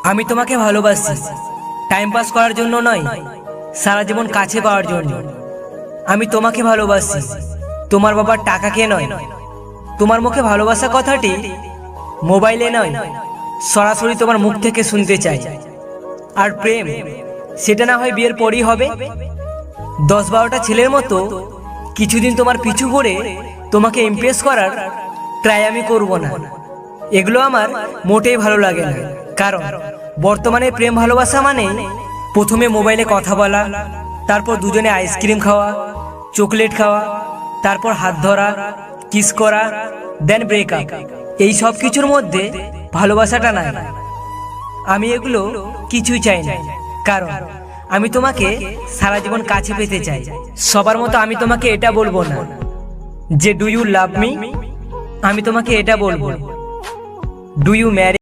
আমি তোমাকে ভালোবাসি, টাইম পাস করার জন্য নয়, সারা জীবন কাছে পাওয়ার জন্য। আমি তোমাকে ভালোবাসি, তোমার বাবার টাকাকে নয়। তোমার মুখে ভালোবাসা কথাটি মোবাইলে নয়, সরাসরি তোমার মুখ থেকে শুনতে চাই। আর প্রেম, সেটা না হয় বিয়ের পরই হবে। 10-12টা ছেলের মতো কিছুদিন তোমার পিছু করে তোমাকে ইমপ্রেস করার ট্রাই আমি করব না। এগুলো আমার মোটেই ভালো লাগে না। কারণ বর্তমানে প্রেম ভালোবাসা মানে প্রথমে মোবাইলে কথা বলা, তারপর দুজনে আইসক্রিম খাওয়া, চকলেট খাওয়া, তারপর হাত ধরা, কিস করা, দেন ব্রেকআপ। এই সব কিছুর মধ্যে ভালোবাসাটা নাই। আমি এগুলো কিছুই চাই না, কারণ আমি তোমাকে সারা জীবন কাছে পেতে চাই। সবার মতো আমি তোমাকে এটা বলবো না যে ডু ইউ লাভ মি, আমি তোমাকে এটা বলবো, ডু ইউ ম্যারি।